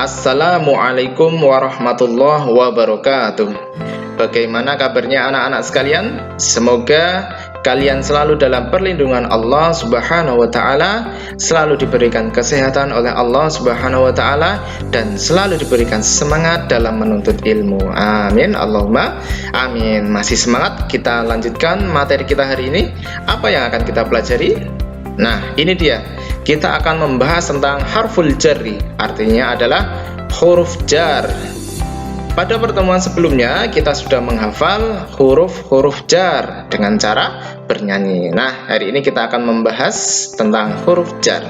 Assalamualaikum warahmatullahi wabarakatuh. Bagaimana kabarnya anak-anak sekalian? Semoga kalian selalu dalam perlindungan Allah Subhanahu wa taala, selalu diberikan kesehatan oleh Allah Subhanahu wa taala, dan selalu diberikan semangat dalam menuntut ilmu. Amin, Allahumma amin. Masih semangat? Kita lanjutkan materi kita hari ini. Apa yang akan kita pelajari? Nah, ini dia. Kita akan membahas tentang harful jarri, artinya adalah huruf jar. Pada pertemuan sebelumnya kita sudah menghafal huruf-huruf jar dengan cara bernyanyi. Nah, hari ini kita akan membahas tentang huruf jar.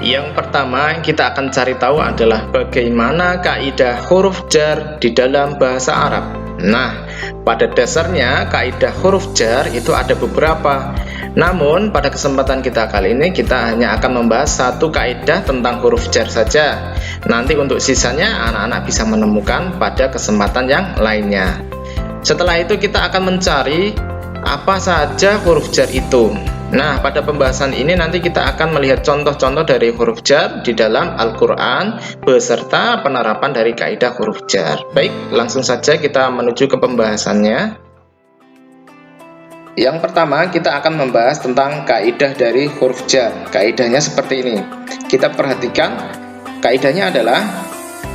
Yang pertama kita akan cari tahu adalah bagaimana kaidah huruf jar di dalam bahasa Arab. Nah, pada dasarnya kaidah huruf jar itu ada beberapa. Namun pada kesempatan kita kali ini kita hanya akan membahas satu kaidah tentang huruf jar saja. Nanti untuk sisanya anak-anak bisa menemukan pada kesempatan yang lainnya. Setelah itu kita akan mencari apa saja huruf jar itu. Nah, pada pembahasan ini nanti kita akan melihat contoh-contoh dari huruf jar di dalam Al-Quran beserta penerapan dari kaidah huruf jar. Baik, langsung saja kita menuju ke pembahasannya. Yang pertama kita akan membahas tentang kaidah dari huruf jar. Kaidahnya seperti ini. Kita perhatikan, kaidahnya adalah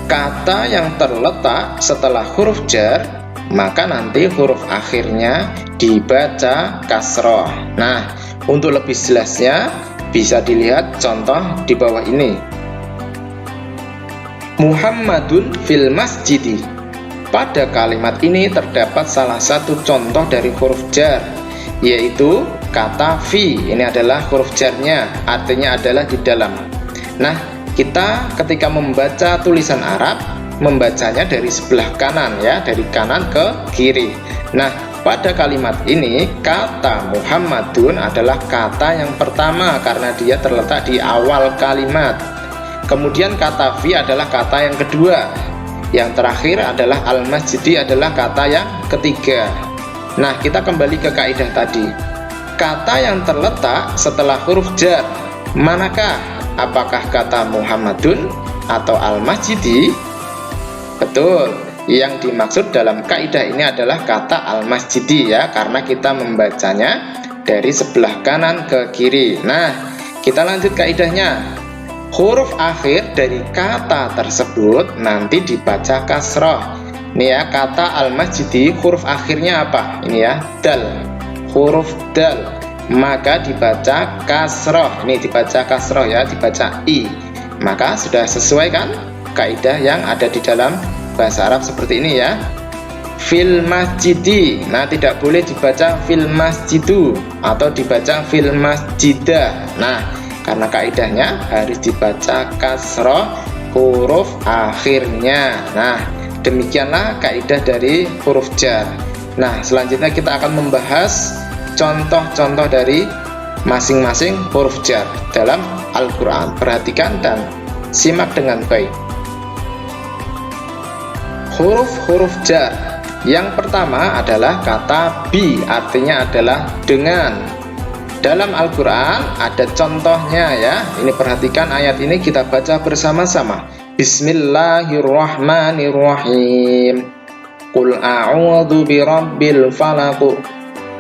kata yang terletak setelah huruf jar, maka nanti huruf akhirnya dibaca kasroh. Nah, untuk lebih jelasnya bisa dilihat contoh di bawah ini. Muhammadun fil masjidi. Pada kalimat ini terdapat salah satu contoh dari huruf jar, yaitu kata fi. Ini adalah huruf jarnya, artinya adalah di dalam. Nah, kita ketika membaca tulisan Arab membacanya dari sebelah kanan ya, dari kanan ke kiri. Nah, pada kalimat ini kata Muhammadun adalah kata yang pertama karena dia terletak di awal kalimat. Kemudian kata fi adalah kata yang kedua. Yang terakhir adalah al-masjidi adalah kata yang ketiga. Nah, kita kembali ke kaidah tadi. Kata yang terletak setelah huruf jar, manakah? Apakah kata Muhammadun atau al-masjidi? Betul, yang dimaksud dalam kaidah ini adalah kata al-masjidi ya, karena kita membacanya dari sebelah kanan ke kiri. Nah, kita lanjut kaidahnya. Huruf akhir dari kata tersebut nanti dibaca kasroh. Ini ya, kata al-masjidi huruf akhirnya apa? Ini ya, dal. Huruf dal. Maka dibaca kasroh. Ini dibaca kasroh ya, dibaca i. Maka sudah sesuai kan kaidah yang ada di dalam bahasa Arab seperti ini ya. Fil masjidi. Nah, tidak boleh dibaca fil masjidu atau dibaca fil masjidah. Nah, karena kaidahnya harus dibaca kasroh huruf akhirnya. Nah, demikianlah kaidah dari huruf jar. Nah, selanjutnya kita akan membahas contoh-contoh dari masing-masing huruf jar dalam Al-Quran. Perhatikan dan simak dengan baik. Huruf-huruf jar. Yang pertama adalah kata bi, artinya adalah dengan. Dalam Al-Quran ada contohnya ya. Ini perhatikan ayat ini, kita baca bersama-sama. Bismillahirrahmanirrahim. Qul a'udzu birabbil falaq.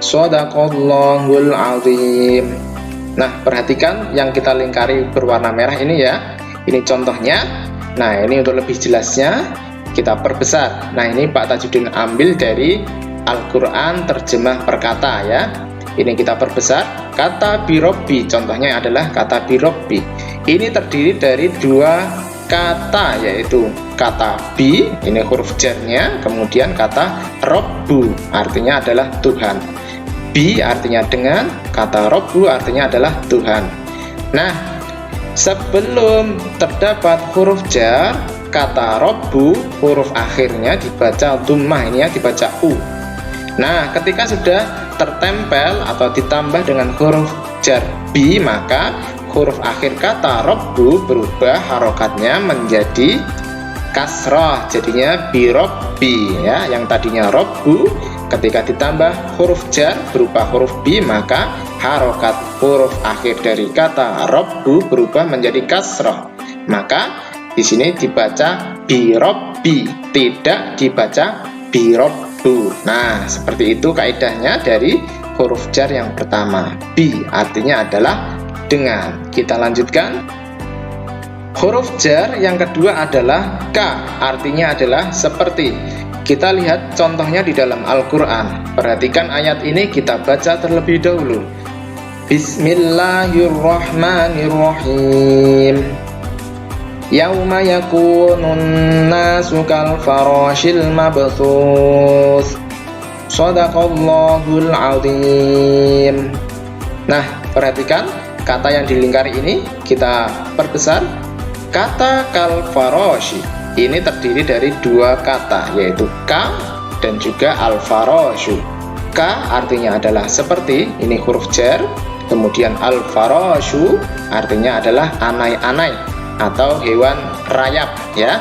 Shadaqallahul azim. Nah, perhatikan yang kita lingkari berwarna merah ini ya. Ini contohnya. Nah, ini untuk lebih jelasnya kita perbesar. Nah, ini Pak Tajuddin ambil dari Al-Quran terjemah perkata ya. Ini kita perbesar. Kata birobbi, contohnya adalah kata birobbi. Ini terdiri dari dua kata, yaitu kata bi, ini huruf jarnya, kemudian kata robbu, artinya adalah Tuhan. Bi artinya dengan, kata robbu artinya adalah Tuhan. Nah, sebelum terdapat huruf jar, kata robbu, huruf akhirnya dibaca dhammah, ini ya, dibaca u. Nah, ketika sudah tertempel atau ditambah dengan huruf jar bi, maka huruf akhir kata robbu berubah harokatnya menjadi kasroh, jadinya birobbi ya. Yang tadinya robbu ketika ditambah huruf jar berupa huruf bi, maka harokat huruf akhir dari kata robbu berubah menjadi kasroh. Maka Di sini dibaca birobbi, tidak dibaca birobbu. Nah, seperti itu kaidahnya dari huruf jar yang pertama. Bi artinya adalah dengan. Kita lanjutkan. Huruf jar yang kedua adalah ka, artinya adalah seperti. Kita lihat contohnya di dalam Al-Quran. Perhatikan ayat ini, kita baca terlebih dahulu. Bismillahirrahmanirrahim. Yauma yakunun nasu kal farashil mabthus. Shadaqallahul azim. Nah, perhatikan kata yang dilingkari ini kita perbesar. Kata kal farashi ini terdiri dari dua kata, yaitu ka dan juga al farashu. Ka artinya adalah seperti, ini huruf jar. Kemudian al farashu artinya adalah anai-anai atau hewan rayap, ya.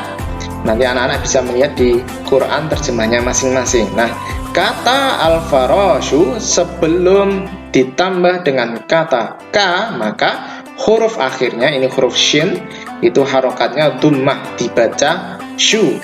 Nanti anak-anak bisa melihat di Quran terjemahnya masing-masing. Nah, kata al farashu sebelum ditambah dengan kata ka, maka huruf akhirnya, ini huruf shin, itu harokatnya dhammah, dibaca shu,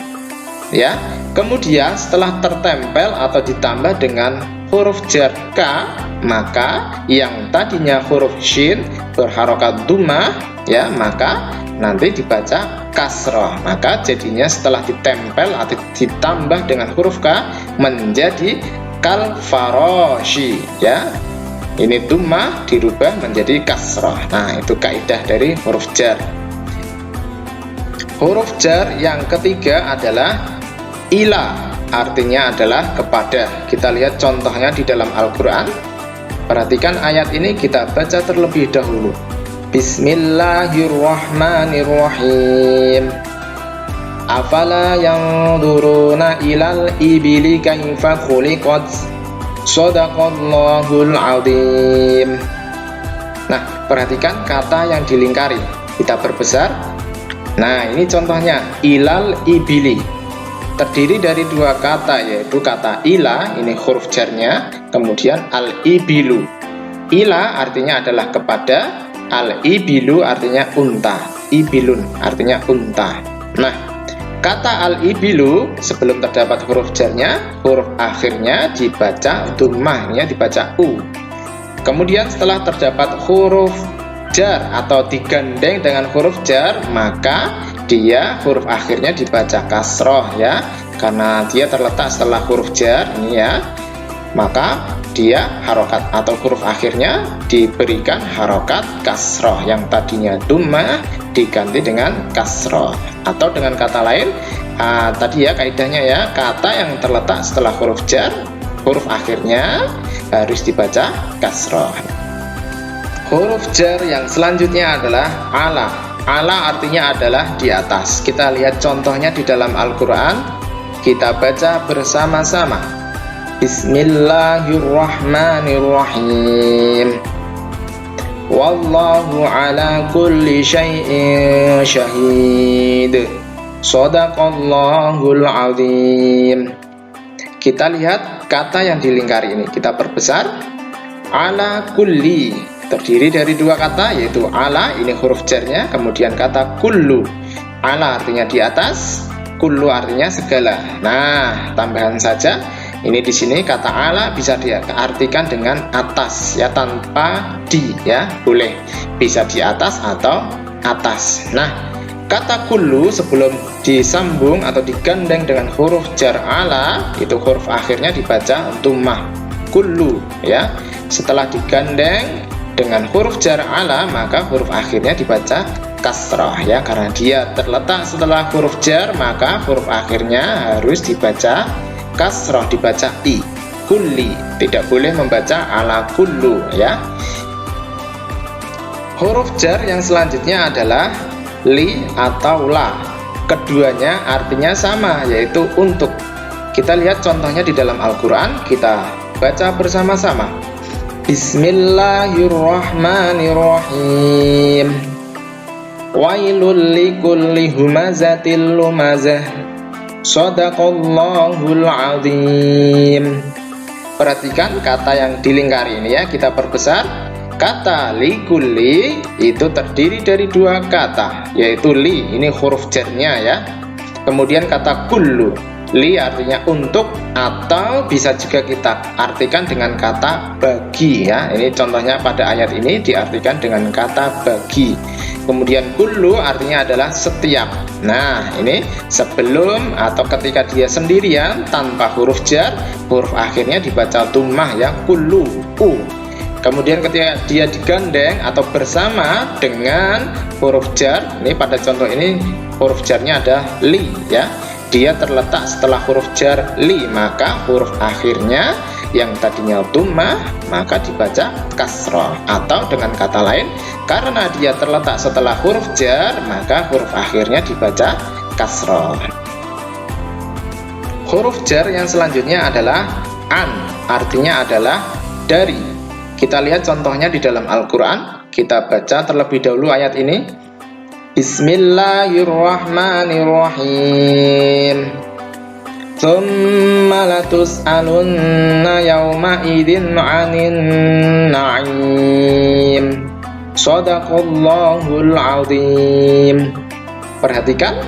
ya. Kemudian setelah tertempel atau ditambah dengan huruf jar ka, maka yang tadinya huruf shin berharokat dhammah, ya, maka nanti dibaca kasrah. Maka jadinya setelah ditempel atau ditambah dengan huruf ka menjadi kal farashi, ya. Ini dhammah dirubah menjadi kasrah. Nah, itu kaidah dari huruf jar. Huruf jar yang ketiga adalah ila, artinya adalah kepada. Kita lihat contohnya di dalam Al-Quran. Perhatikan ayat ini, kita baca terlebih dahulu. Bismillahirrahmanirrahim. Afala yanzuruna ilal ibili kaifa khuliqat. Shadaqallahul azim. Nah, perhatikan kata yang dilingkari, kita perbesar. Nah, ini contohnya, ilal ibili terdiri dari dua kata, yaitu kata ila, ini huruf jarnya, kemudian al ibilu. Ila artinya adalah kepada, al ibilu artinya unta, ibilun artinya unta. Nah, kata al ibilu sebelum terdapat huruf jarnya, huruf akhirnya dibaca dhammah, ya, dibaca u. Kemudian setelah terdapat huruf jar atau digandeng dengan huruf jar, maka dia huruf akhirnya dibaca kasroh, ya, karena dia terletak setelah huruf jar ini, ya, maka dia harokat atau huruf akhirnya diberikan harokat kasroh, yang tadinya dhammah diganti dengan kasroh. Atau dengan kata lain, tadi ya kaidahnya, ya, kata yang terletak setelah huruf jar, huruf akhirnya harus dibaca kasroh. Huruf jar yang selanjutnya adalah ala. Ala artinya adalah di atas. Kita lihat contohnya di dalam Al-Quran. Kita baca bersama-sama. Bismillahirrahmanirrahim. Wallahu ala kulli syai'in syahid. Shadaqallahul azim. Kita lihat kata yang dilingkari ini, kita perbesar. Ala kulli terdiri dari dua kata, yaitu ala, ini huruf jarnya, kemudian kata kullu. Ala artinya di atas, kullu artinya segala. Nah, tambahan saja, ini di sini kata ala bisa diartikan dengan atas, ya, tanpa di, ya, boleh bisa di atas atau atas. Nah, kata kullu sebelum disambung atau digandeng dengan huruf jar ala, itu huruf akhirnya dibaca dhammah, kullu, ya. Setelah digandeng dengan huruf jar ala, maka huruf akhirnya dibaca kasrah, ya, karena dia terletak setelah huruf jar, maka huruf akhirnya harus dibaca kasrah, dibaca i, kulli, tidak boleh membaca ala kullu, ya. Huruf jar yang selanjutnya adalah li atau la. Keduanya artinya sama, yaitu untuk. Kita lihat contohnya di dalam Al-Quran, kita baca bersama-sama. Bismillahirrahmanirrahim. Wailul likulli humazatil lumazah. Shadaqallahul azim. Perhatikan kata yang dilingkari ini, ya, kita perbesar. kata likulli itu terdiri dari dua kata, yaitu li, ini huruf jarnya ya. Kemudian kata kullu, li artinya untuk, atau bisa juga kita artikan dengan kata bagi ya. Ini contohnya pada ayat ini diartikan dengan kata bagi. Kemudian kullu artinya adalah setiap. Nah, ini sebelum atau ketika dia sendirian tanpa huruf jar, huruf akhirnya dibaca dhammah ya, kullu, u. Kemudian ketika dia digandeng atau bersama dengan huruf jar, ini pada contoh ini huruf jarnya ada li ya. Dia terletak setelah huruf jar li, maka huruf akhirnya yang tadinya dhammah maka dibaca kasroh. Atau dengan kata lain, karena dia terletak setelah huruf jar, maka huruf akhirnya dibaca kasroh. Huruf jar yang selanjutnya adalah an, artinya adalah dari. Kita lihat contohnya di dalam Al-Quran. Kita baca terlebih dahulu ayat ini. Bismillahirrahmanirrahim. Tsumma latus'alunna yawma idzin 'anin na'im. Shadaqallahul 'adzim. Perhatikan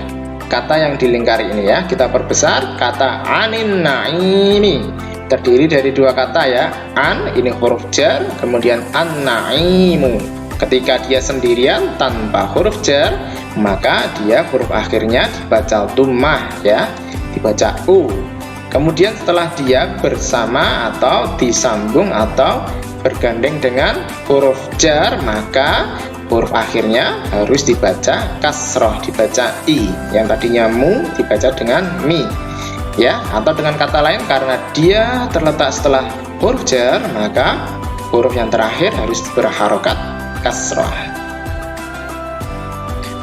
kata yang dilingkari ini ya. Kita perbesar kata anin na'imi. Terdiri dari dua kata ya, an ini huruf jar, kemudian an-na'imu. Ketika dia sendirian tanpa huruf jar, maka dia huruf akhirnya dibaca dhammah ya, dibaca u. Kemudian setelah dia bersama atau disambung atau bergandeng dengan huruf jar, maka huruf akhirnya harus dibaca kasroh, dibaca i. Yang tadinya mu dibaca dengan mi ya, atau dengan kata lain, karena dia terletak setelah huruf jar, maka huruf yang terakhir harus berharokat kasroh.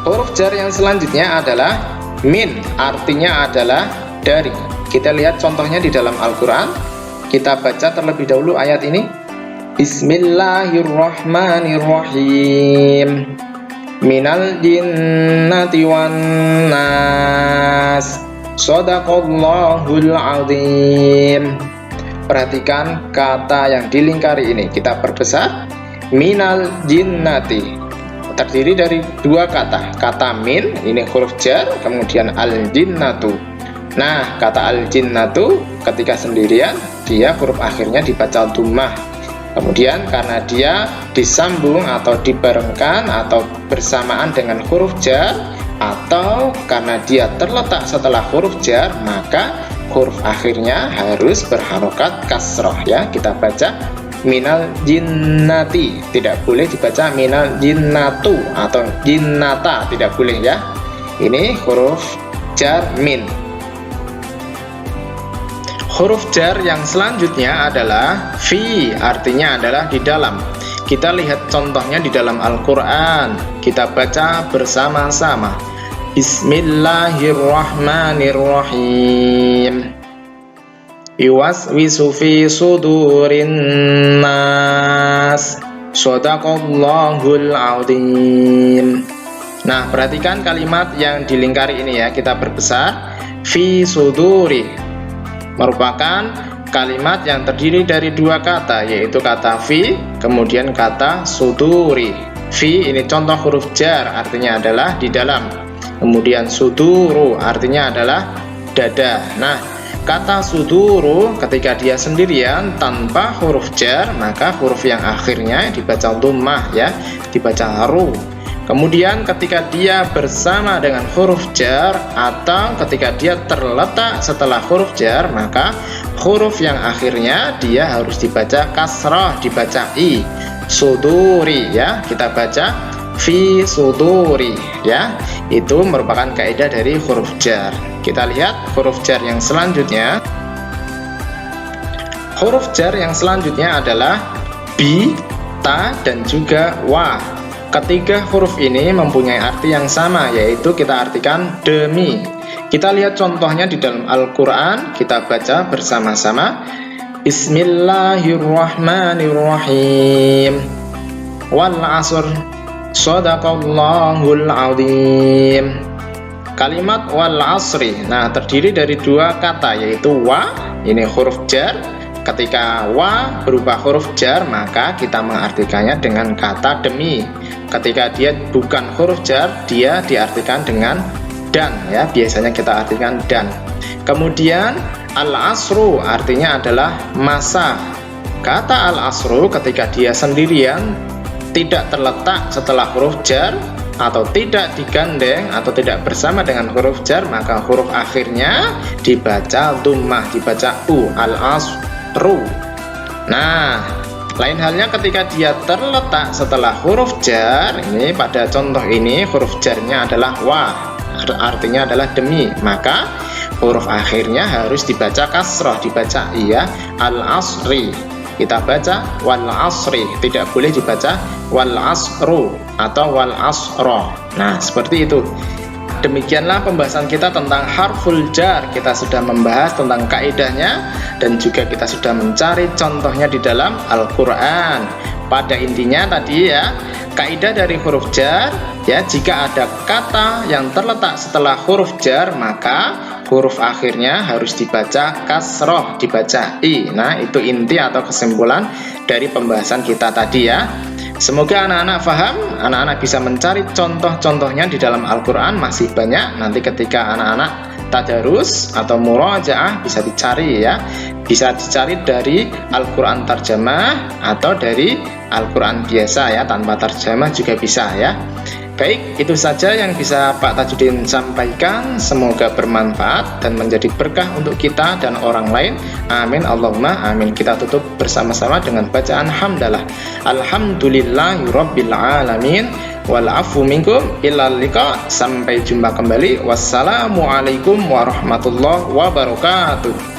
Huruf jar yang selanjutnya adalah min, artinya adalah dari. Kita lihat contohnya di dalam Al-Quran. Kita baca terlebih dahulu ayat ini. Bismillahirrahmanirrahim. Minal jinnati wan nas. Shadaqallahul 'adzim. Perhatikan kata yang dilingkari ini. Kita perbesar. Minal jinnati. Terdiri dari dua kata. Kata min, ini huruf jar, kemudian al-jinnatu. Nah, kata al-jinnatu ketika sendirian, dia huruf akhirnya dibaca dhammah. Kemudian karena dia disambung atau dibarengkan atau bersamaan dengan huruf jar, atau karena dia terletak setelah huruf jar, maka huruf akhirnya harus berharokat kasroh ya. Kita baca minal jinnati, tidak boleh dibaca minal jinnatu atau jinnata, tidak boleh ya. Ini huruf jar min. Huruf jar yang selanjutnya adalah fi, artinya adalah di dalam. Kita lihat contohnya di dalam Al-Quran. Kita baca bersama-sama. Bismillahirrahmanirrahim. Yuwaswisu fi sudurin nas. Shadaqallahul 'adzim. Nah, perhatikan kalimat yang dilingkari ini ya. Kita berbesar. Fi suduri merupakan kalimat yang terdiri dari dua kata, yaitu kata fi, kemudian kata suduri. Fi ini contoh huruf jar, artinya adalah di dalam. Kemudian suduru artinya adalah dada. Nah, kata suduru ketika dia sendirian tanpa huruf jar, maka huruf yang akhirnya dibaca dhammah ya, dibaca ru. Kemudian ketika dia bersama dengan huruf jar atau ketika dia terletak setelah huruf jar, maka huruf yang akhirnya dia harus dibaca kasrah, dibaca i. Suduri ya, kita baca fi suduri ya. Itu merupakan kaidah dari huruf jar. Kita lihat huruf jar yang selanjutnya. Huruf jar yang selanjutnya adalah bi, ta, dan juga wa. Ketiga huruf ini mempunyai arti yang sama, yaitu kita artikan demi. Kita lihat contohnya di dalam Al-Quran. Kita baca bersama-sama. Bismillahirrahmanirrahim. Wal 'asr. Shadaqallahul 'adzim. Kalimat wal 'asri, nah terdiri dari dua kata, yaitu wa, ini huruf jar, Ketika wa berupa huruf jar, maka kita mengartikannya dengan kata demi. Ketika dia bukan huruf jar, dia diartikan dengan dan, ya, biasanya kita artikan dan. Kemudian al-asru artinya adalah masa. Kata al-asru ketika dia sendirian, tidak terletak setelah huruf jar, atau tidak digandeng atau tidak bersama dengan huruf jar, maka huruf akhirnya dibaca dhammah, dibaca u, al-asru. Nah, lain halnya ketika dia terletak setelah huruf jar, ini pada contoh ini huruf jarnya adalah wa, artinya adalah demi, maka huruf akhirnya harus dibaca kasrah, dibaca iya, al-asri. Kita baca wal asri, tidak boleh dibaca wal asru atau wal asro. Nah, seperti itu. Demikianlah pembahasan kita tentang harful jar. Kita sudah membahas tentang kaidahnya dan juga kita sudah mencari contohnya di dalam Al-Qur'an. Pada intinya tadi, ya, kaidah dari huruf jar, ya, jika ada kata yang terletak setelah huruf jar, maka huruf akhirnya harus dibaca kasroh, dibaca i. Nah, itu inti atau kesimpulan dari pembahasan kita tadi, ya. Semoga anak-anak paham, anak-anak bisa mencari contoh-contohnya di dalam Al-Quran, masih banyak. Nanti ketika anak-anak tadarus atau murajaah bisa dicari, ya. Bisa dicari dari Al-Quran tarjamah atau dari Al-Quran biasa, ya, tanpa tarjamah juga bisa, ya. Baik, itu saja yang bisa Pak Tajudin sampaikan. Semoga bermanfaat dan menjadi berkah untuk kita dan orang lain. Amin Allahumma amin. Kita tutup bersama-sama dengan bacaan hamdalah. Alhamdulillahirabbil alamin. Wal afu minkum illal liqa. Sampai jumpa kembali. Wassalamualaikum warahmatullahi wabarakatuh.